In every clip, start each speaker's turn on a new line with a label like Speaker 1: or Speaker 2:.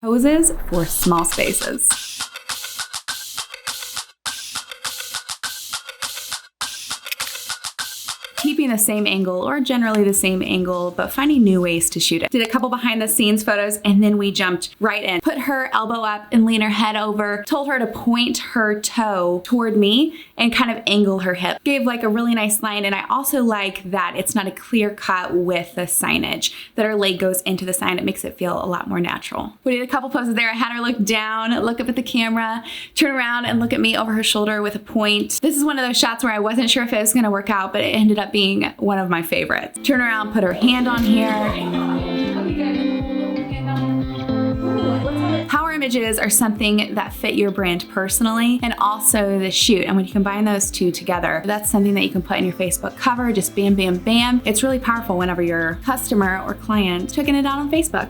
Speaker 1: Poses for small spaces. Keeping the same angle, or generally the same angle, but finding new ways to shoot it. Did a couple behind the scenes photos, and then we jumped right in. Put her elbow up and lean her head over, told her to point her toe toward me and kind of angle her hip. Gave like a really nice line, and I also like that it's not a clear cut with the signage, that her leg goes into the sign. It makes it feel a lot more natural. We did a couple poses there. I had her look down, look up at the camera, turn around and look at me over her shoulder with a point. This is one of those shots where I wasn't sure if it was gonna work out, but it ended up being one of my favorites. Turn around, put her hand on here. Power images are something that fit your brand personally, and also the shoot. And when you combine those two together, that's something that you can put in your Facebook cover, just bam, bam, bam. It's really powerful whenever your customer or client took it down on Facebook.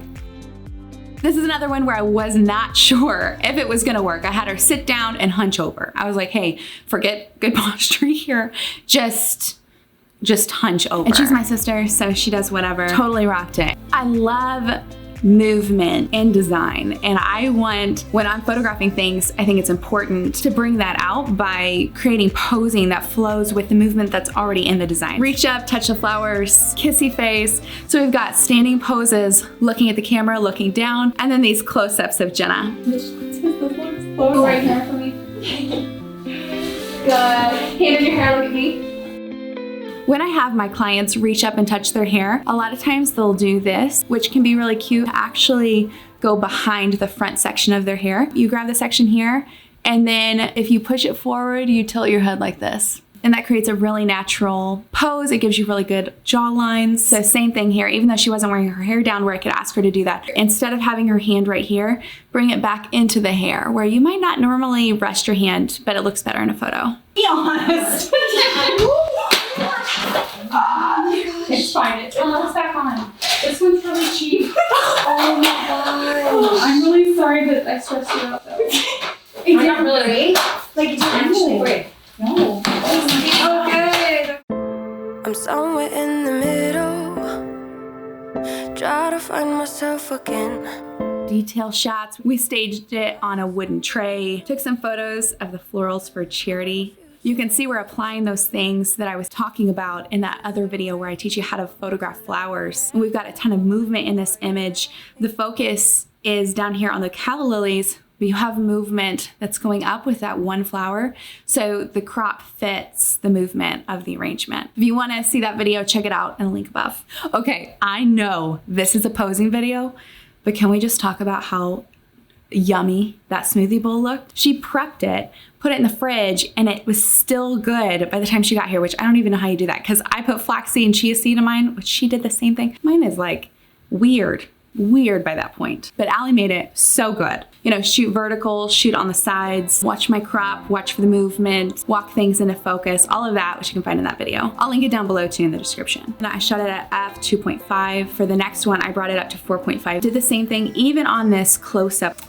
Speaker 1: This is another one where I was not sure if it was gonna work. I had her sit down and hunch over. I was like, hey, forget good posture here. Just hunch over. And she's my sister, so she does whatever. Totally rocked it. I love movement and design, and when I'm photographing things, I think it's important to bring that out by creating posing that flows with the movement that's already in the design. Reach up, touch the flowers, kissy face. So we've got standing poses, looking at the camera, looking down, and then these close-ups of Jenna. Go right here for me. Good. Hand in your hair, look at me. When I have my clients reach up and touch their hair, a lot of times they'll do this, which can be really cute, to actually go behind the front section of their hair. You grab the section here, and then if you push it forward, you tilt your head like this. And that creates a really natural pose. It gives you really good jaw lines. So same thing here, even though she wasn't wearing her hair down where I could ask her to do that. Instead of having her hand right here, bring it back into the hair where you might not normally rest your hand, but it looks better in a photo. Be honest. It's fine. It goes back on. This one's really cheap.
Speaker 2: Oh my god.
Speaker 1: I'm really sorry that I stressed you out though.
Speaker 2: It's not really. Like, it didn't actually break.
Speaker 1: No.
Speaker 2: Oh, good.
Speaker 3: I'm somewhere in the middle. Try to find myself again.
Speaker 1: Detail shots. We staged it on a wooden tray. Took some photos of the florals for charity. You can see we're applying those things that I was talking about in that other video where I teach you how to photograph flowers. And we've got a ton of movement in this image. The focus is down here on the calla lilies, but you have movement that's going up with that one flower. So the crop fits the movement of the arrangement. If you want to see that video, check it out in the link above. Okay, I know this is a posing video, but can we just talk about how yummy that smoothie bowl looked? She prepped it, put it in the fridge, and it was still good by the time she got here, which I don't even know how you do that, because I put flaxseed and chia seed in mine, which she did the same thing. Mine is like weird by that point. But Allie made it so good. You know, shoot vertical, shoot on the sides, watch my crop, watch for the movement, walk things into focus, all of that, which you can find in that video. I'll link it down below too in the description. And I shot it at f2.5. For the next one, I brought it up to 4.5. Did the same thing even on this close-up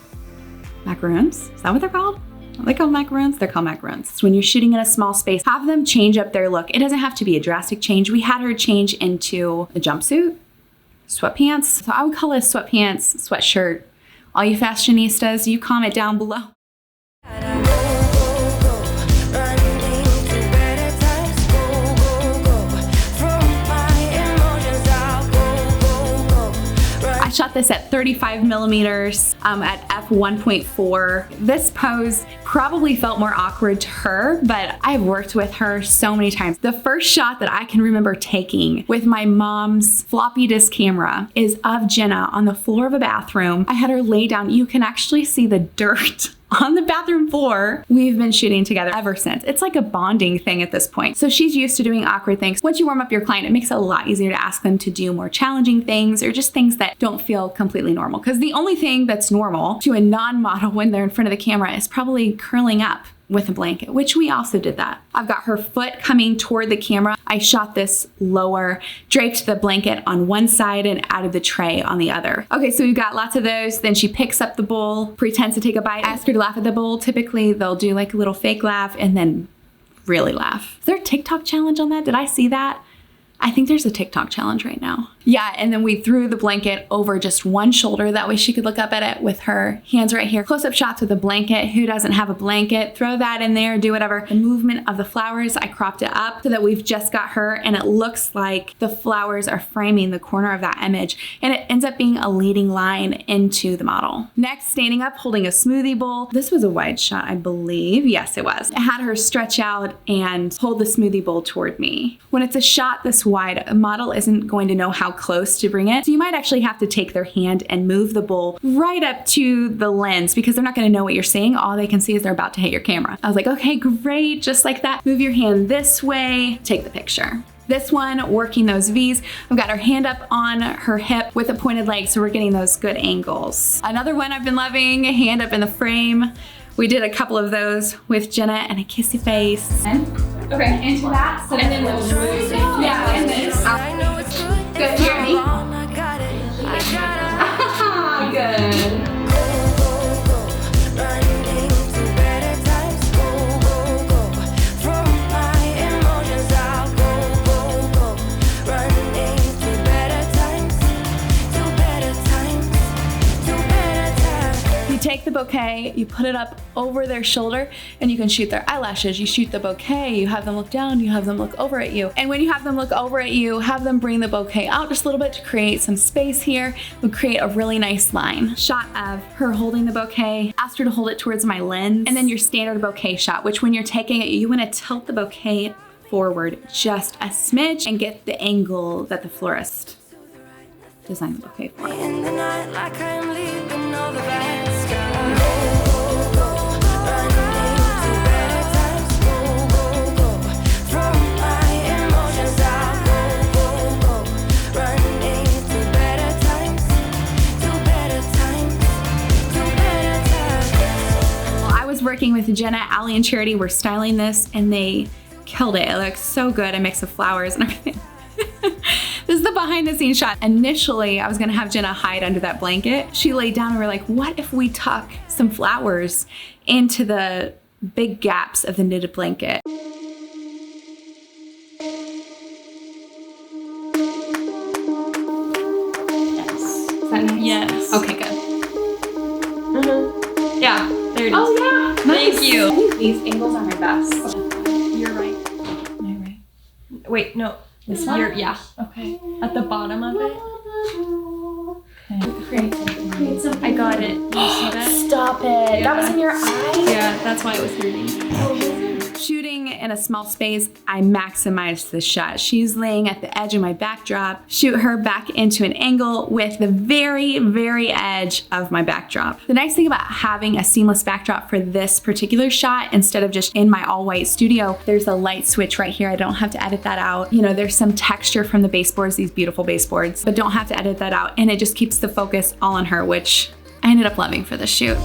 Speaker 1: macaroons. Is that what they're called? Are they called macaroons? They're called macaroons. So when you're shooting in a small space, have them change up their look. It doesn't have to be a drastic change. We had her change into a jumpsuit, sweatpants. So I would call it a sweatpants, sweatshirt. All you fashionistas, you comment down below. I shot this at 35 millimeters at f1.4. This pose probably felt more awkward to her, but I've worked with her so many times. The first shot that I can remember taking with my mom's floppy disk camera is of Jenna on the floor of a bathroom. I had her lay down. You can actually see the dirt on the bathroom floor. We've been shooting together ever since. It's like a bonding thing at this point. So she's used to doing awkward things. Once you warm up your client, it makes it a lot easier to ask them to do more challenging things or just things that don't feel completely normal. Because the only thing that's normal to a non-model when they're in front of the camera is probably curling up with a blanket, which we also did that. I've got her foot coming toward the camera. I shot this lower, draped the blanket on one side and added the tray on the other. Okay, so we've got lots of those. Then she picks up the bowl, pretends to take a bite. I ask her to laugh at the bowl. Typically, they'll do like a little fake laugh and then really laugh. Is there a TikTok challenge on that? Did I see that? I think there's a TikTok challenge right now. Yeah, and then we threw the blanket over just one shoulder. That way she could look up at it with her hands right here. Close-up shots with a blanket. Who doesn't have a blanket? Throw that in there, do whatever. The movement of the flowers, I cropped it up so that we've just got her, and it looks like the flowers are framing the corner of that image, and it ends up being a leading line into the model. Next, standing up, holding a smoothie bowl. This was a wide shot, I believe. Yes, it was. I had her stretch out and hold the smoothie bowl toward me. When it's a shot this wide, a model isn't going to know how close to bring it. So you might actually have to take their hand and move the bowl right up to the lens because they're not going to know what you're seeing. All they can see is they're about to hit your camera. I was like, okay, great. Just like that. Move your hand this way, take the picture. This one, working those V's. I've got her hand up on her hip with a pointed leg, so we're getting those good angles. Another one I've been loving, hand up in the frame. We did a couple of those with Jenna and a kissy face. Okay, into that. So and then we'll move. Yeah, and this. Good, Jeremy. Good. Take the bouquet, you put it up over their shoulder, and you can shoot their eyelashes. You shoot the bouquet, you have them look down, you have them look over at you. And when you have them look over at you, have them bring the bouquet out just a little bit to create some space here. We'll create a really nice line. Shot of her holding the bouquet, asked her to hold it towards my lens, and then your standard bouquet shot, which when you're taking it, you want to tilt the bouquet forward just a smidge and get the angle that the florist designed the bouquet for.
Speaker 3: In the night, like I'm leaving all the bad skies.
Speaker 1: Working with Jenna, Allie, and Charity were styling this, and they killed it. It looks so good. A mix of flowers and everything. This is the behind the scenes shot. Initially, I was gonna have Jenna hide under that blanket. She laid down and we were like, what if we tuck some flowers into the big gaps of the knitted blanket? Yes. Is that nice? Yes. Okay, good.
Speaker 2: Yeah, there it is.
Speaker 1: Oh yeah.
Speaker 2: Thank you.
Speaker 1: I think these angles are my best.
Speaker 2: You're right.
Speaker 1: Am I right?
Speaker 2: Wait, no.
Speaker 1: This one?
Speaker 2: Yeah.
Speaker 1: Okay.
Speaker 2: At the bottom of it.
Speaker 1: Create something.
Speaker 2: I got it. You see that?
Speaker 1: Stop it.
Speaker 2: Yeah.
Speaker 1: That was in your eye?
Speaker 2: Yeah, that's why it was hurting.
Speaker 1: Shooting in a small space, I maximized the shot. She's laying at the edge of my backdrop. Shoot her back into an angle with the very, very edge of my backdrop. The nice thing about having a seamless backdrop for this particular shot, instead of just in my all white studio, there's a light switch right here. I don't have to edit that out. You know, there's some texture from the baseboards, these beautiful baseboards, but don't have to edit that out. And it just keeps the focus all on her, which I ended up loving for this shoot.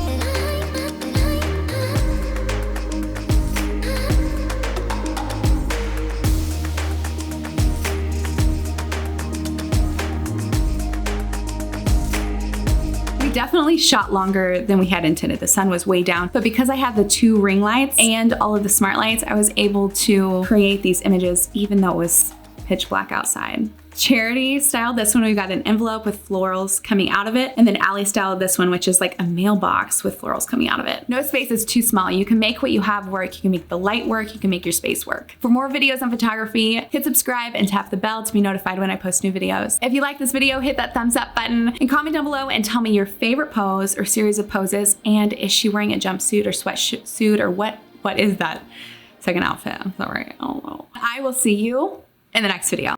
Speaker 1: Definitely shot longer than we had intended. The sun was way down, but because I had the 2 ring lights and all of the smart lights, I was able to create these images even though it was pitch black outside. Charity styled this one. We got an envelope with florals coming out of it. And then Allie styled this one, which is like a mailbox with florals coming out of it. No space is too small. You can make what you have work. You can make the light work. You can make your space work. For more videos on photography, hit subscribe and tap the bell to be notified when I post new videos. If you like this video, hit that thumbs up button and comment down below and tell me your favorite pose or series of poses. And is she wearing a jumpsuit or sweatsuit or what is that second outfit? I'm sorry. I don't know. I will see you in the next video.